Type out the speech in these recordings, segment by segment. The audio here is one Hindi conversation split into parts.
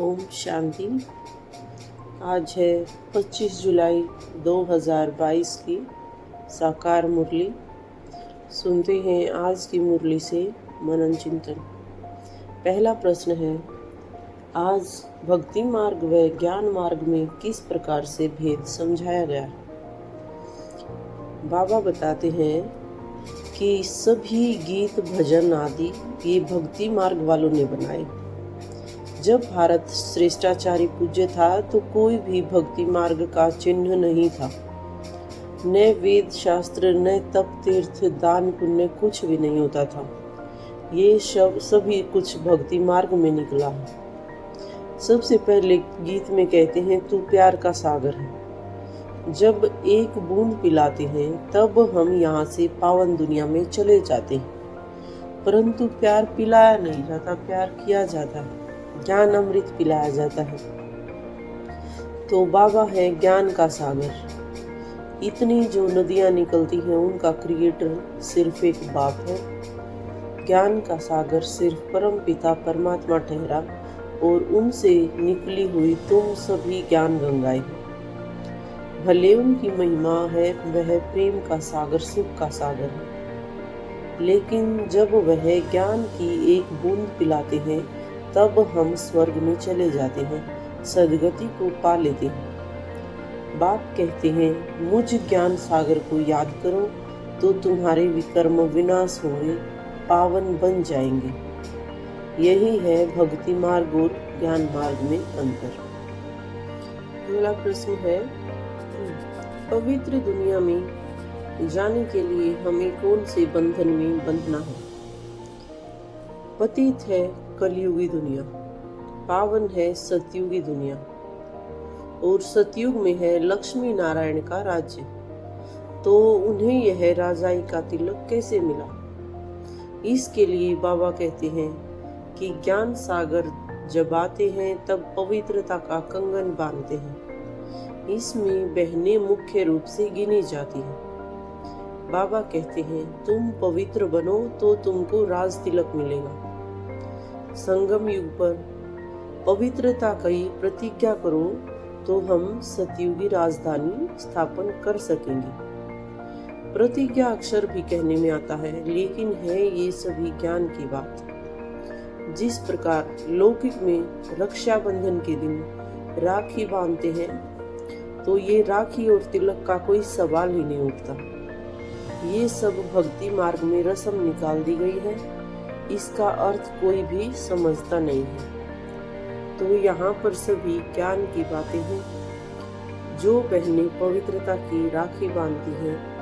ओम शांति। आज है 25 जुलाई 2022 की साकार मुरली। सुनते हैं आज की मुरली से मनन चिंतन। पहला प्रश्न है, आज भक्ति मार्ग व ज्ञान मार्ग में किस प्रकार से भेद समझाया गया। बाबा बताते हैं कि सभी गीत भजन आदि ये भक्ति मार्ग वालों ने बनाए। जब भारत श्रेष्ठाचारी पूज्य था तो कोई भी भक्ति मार्ग का चिन्ह नहीं था। न वेद शास्त्र, न तप तीर्थ, दान पुण्य कुछ भी नहीं होता था। ये सभी कुछ भक्ति मार्ग में निकला है। सबसे पहले गीत में कहते हैं, तू प्यार का सागर है। जब एक बूंद पिलाते हैं तब हम यहाँ से पावन दुनिया में चले जाते हैं, परंतु प्यार पिलाया नहीं जाता, प्यार किया जाता है, ज्ञान अमृत पिलाया जाता है। तो बाबा है ज्ञान का सागर। इतनी जो नदियां निकलती हैं उनका क्रिएटर सिर्फ एक बाप है। ज्ञान का सागर सिर्फ परम पिता परमात्मा ठहरा और उनसे निकली हुई तुम सभी ज्ञान गंगाएं हैं। भले उनकी महिमा है, वह प्रेम का सागर, सुख का सागर है, लेकिन जब वह ज्ञान की एक बूंद पिलाते हैं तब हम स्वर्ग में चले जाते हैं, सदगति को पा लेते हैं। बाप कहते हैं, मुझ ज्ञान सागर को याद करो तो तुम्हारे विकर्म विनाश होंगे, पावन बन जाएंगे। यही है भक्ति मार्ग और ज्ञान मार्ग में अंतर। अगला प्रश्न है, पवित्र दुनिया में जाने के लिए हमें कौन से बंधन में बंधना है। पतित है कलयुगी दुनिया, पावन है सतयुगी दुनिया, और सतयुग में है लक्ष्मी नारायण का राज्य। तो उन्हें यह राजाई का तिलक कैसे मिला। इसके लिए बाबा कहते हैं कि ज्ञान सागर जब आते हैं तब पवित्रता का कंगन बांधते हैं। इसमें बहनें मुख्य रूप से गिनी जाती हैं। बाबा कहते हैं, तुम पवित्र बनो तो तुमको राज तिलक मिलेगा। संगम युग पर पवित्रता की प्रतिज्ञा करो तो हम सतयुगी राजधानी स्थापन कर सकेंगे। प्रतिज्ञा अक्षर भी कहने में आता है, लेकिन है ये सभी ज्ञान की बात। जिस प्रकार लौकिक में रक्षाबंधन के दिन राखी बांधते हैं तो ये राखी और तिलक का कोई सवाल ही नहीं उठता। ये सब भक्ति मार्ग में रस्म निकाल दी गई है, इसका अर्थ कोई भी समझता नहीं है। तो यहाँ पर सभी ज्ञान की बातें हैं। जो बहनें पवित्रता की राखी बांधती हैं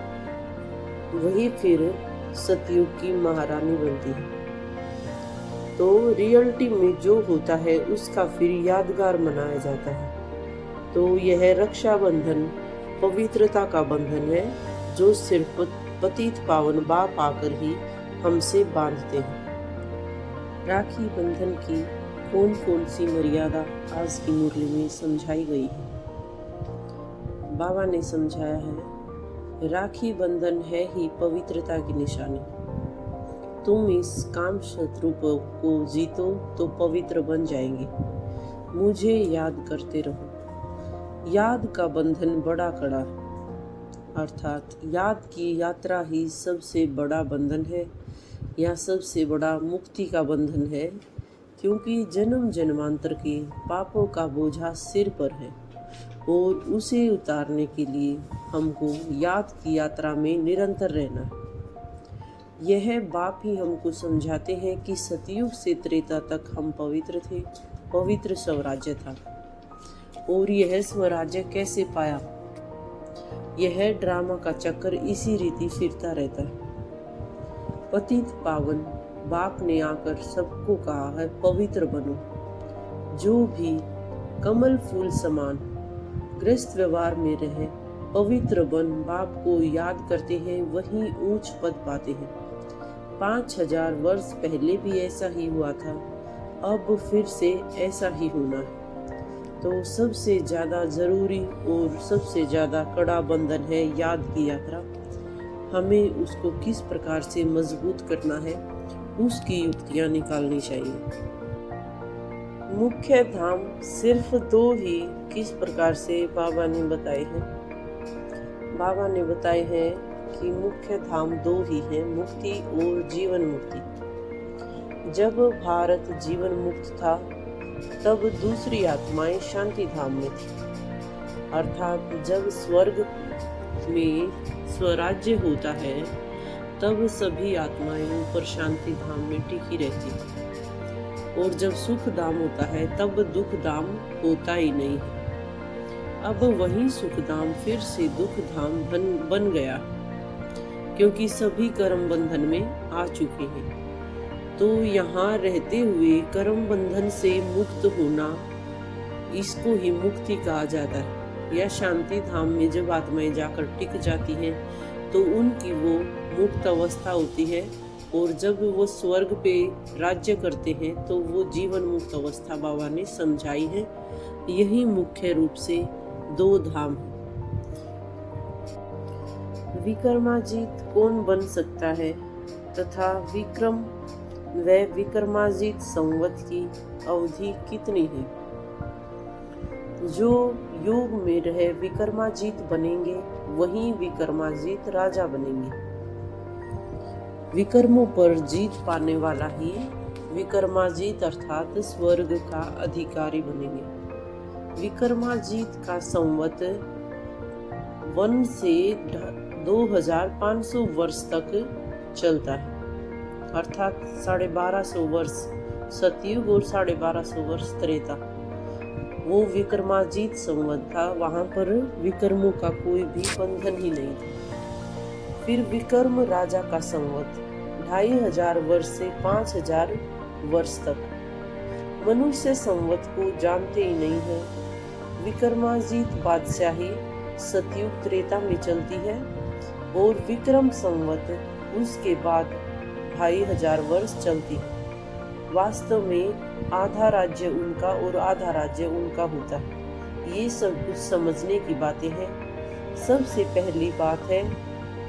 वही फिर सतयुग की महारानी बनती है। तो रियलिटी में जो होता है उसका फिर यादगार मनाया जाता है। तो यह रक्षाबंधन पवित्रता का बंधन है जो सिर्फ पतित पावन बाप आकर ही हमसे बांधते हैं। राखी बंधन की कौन कौन सी मर्यादा आज की मुरली में समझाई गई है। बाबा ने समझाया है, राखी बंधन है ही पवित्रता की निशानी। तुम इस काम शत्रु को जीतो तो पवित्र बन जाएंगे। मुझे याद करते रहो। याद का बंधन बड़ा कड़ा, अर्थात याद की यात्रा ही सबसे बड़ा बंधन है या सबसे बड़ा मुक्ति का बंधन है, क्योंकि जन्म जन्मांतर के पापों का बोझा सिर पर है और उसे उतारने के लिए हमको याद की यात्रा में निरंतर रहना है। यह बाप ही हमको समझाते हैं कि सतयुग से त्रेता तक हम पवित्र थे, पवित्र स्वराज्य था। और यह स्वराज्य कैसे पाया। यह ड्रामा का चक्कर इसी रीति फिरता रहता है। पतित पावन बाप ने आकर सबको कहा है, पवित्र बनो। जो भी कमल फूल समान गृहस्थ व्यवहार में रहे, पवित्र बन बाप को याद करते हैं, वही ऊंच पद पाते हैं। 5000 वर्ष पहले भी ऐसा ही हुआ था, अब फिर से ऐसा ही होना है। तो सबसे ज्यादा जरूरी और सबसे ज्यादा कड़ा बंधन है याद की यात्रा। हमें उसको किस प्रकार से मजबूत करना है, उसकी युक्तियां निकालनी चाहिए। मुख्य धाम सिर्फ दो ही किस प्रकार से बाबा ने बताए हैं? बाबा ने बताए हैं कि मुख्य धाम दो ही हैं, मुक्ति और जीवन मुक्ति। जब भारत जीवन मुक्त था तब दूसरी आत्माएं शांति धाम में थी, अर्थात जब स्वर्ग में स्वराज्य होता है तब सभी आत्माएं ऊपर शांति धाम में टिकी रहती हैं, और जब सुख धाम होता है तब दुख धाम होता ही नहीं है। अब वही सुख धाम फिर से दुख धाम बन गया, क्योंकि सभी कर्म बंधन में आ चुके हैं। तो यहाँ रहते हुए कर्म बंधन से मुक्त होना, इसको ही मुक्ति कहा जाता है। या शांति धाम में जब आत्माएं जाकर टिक जाती हैं तो उनकी वो मुक्त अवस्था होती है, और जब वो स्वर्ग पे राज्य करते हैं तो वो जीवन मुक्त अवस्था बाबा ने समझाई है। यही मुख्य रूप से दो धाम है। विक्रमाजीत कौन बन सकता है तथा विक्रम व विक्रमाजीत संवत की अवधि कितनी है? जो योग में रहे विक्रमाजीत बनेंगे वही विक्रमाजीत राजा बनेंगे। विकर्मों पर जीत पाने वाला ही विक्रमाजीत अर्थात स्वर्ग का अधिकारी बनेंगे। विक्रमाजीत का संवत 1 से 2500 वर्ष तक चलता है, अर्थात 1250 वर्ष सतयुग और 1250 वर्ष त्रेता। वो विक्रमाजीत संवत था, वहां पर विकर्मों का कोई भी बंधन ही नहीं था। फिर विक्रम राजा का संवत 2500 वर्ष से 5000 वर्ष तक। मनुष्य संवत को जानते ही नहीं है। विक्रमाजीत बादशाही सतयुग त्रेता में चलती है और विक्रम संवत उसके बाद 2500 वर्ष चलती है। वास्तव में आधा राज्य उनका और आधा राज्य उनका होता है। ये सब कुछ समझने की बातें हैं। सबसे पहली बात है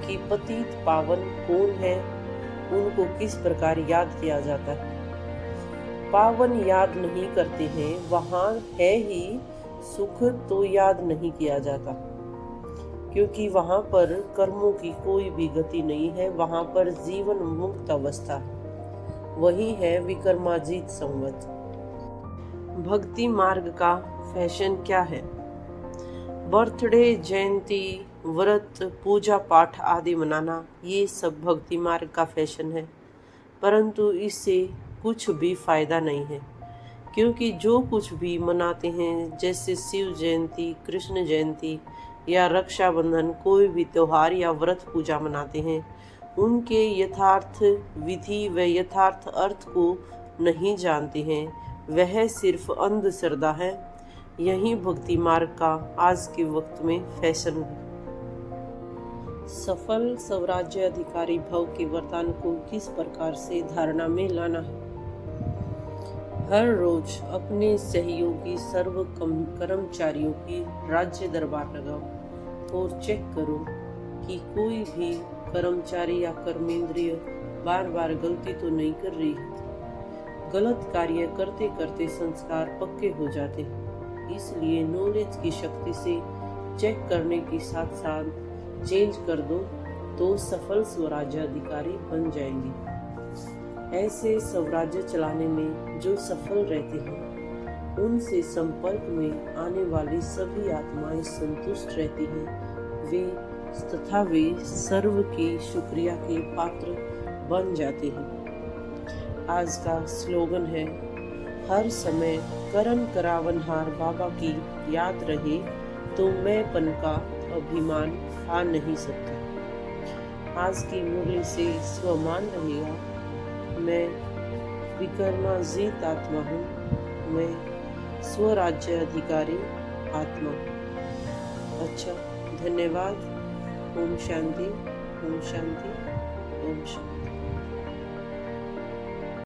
कि पतित पावन कौन है, उनको किस प्रकार याद किया जाता है। पावन याद नहीं करते हैं, वहाँ है ही सुख तो याद नहीं किया जाता, क्योंकि वहाँ पर कर्मों की कोई भी गति नहीं है, वहाँ पर जीवन मुक्त अवस्था है। वही है विक्रमाजीत संवत। भक्ति मार्ग का फैशन क्या है? बर्थडे, जयंती, व्रत, पूजा पाठ आदि मनाना, ये सब भक्ति मार्ग का फैशन है, परंतु इससे कुछ भी फायदा नहीं है। क्योंकि जो कुछ भी मनाते हैं, जैसे शिव जयंती, कृष्ण जयंती या रक्षाबंधन, कोई भी त्योहार या व्रत पूजा मनाते हैं, उनके यथार्थ विधि व यथार्थ अर्थ को नहीं जानते हैं। वह सिर्फ अंधश्रद्धा है। यही भक्ति मार्ग का आज के वक्त में फैशन है। सफल स्वराज्य अधिकारी भव के वरदान को किस प्रकार से धारणा में लाना है? हर रोज अपने सहयोगी सर्व कर्मचारियों की राज्य दरबार लगाओ और चेक करो कि कोई भी कर्मचारी या कर्मेंद्रिय बार बार गलती तो नहीं कर रही है। गलत कार्य करते करते संस्कार पक्के हो जाते हैं, इसलिए नॉलेज की शक्ति से चेक करने के साथ साथ चेंज कर दो तो सफल स्वराज्य अधिकारी बन जाएंगे। ऐसे स्वराज्य चलाने में जो सफल रहते हैं, उनसे संपर्क में आने वाली सभी आत्माएं संतुष्ट रहती हैं। वे सर्व के शुक्रिया के पात्र बन जाते हैं। आज का स्लोगन है, हर समय करन करावनहार बाबा की याद रहे तो मैंपन का अभिमान आ नहीं सकता। आज की मुरली से स्वमान रहेगा, मैं विक्रमाजीत आत्मा हूँ, मैं स्वराज्य अधिकारी आत्मा। अच्छा, धन्यवाद। ओम शांति, ओम शांति, ओम शांति।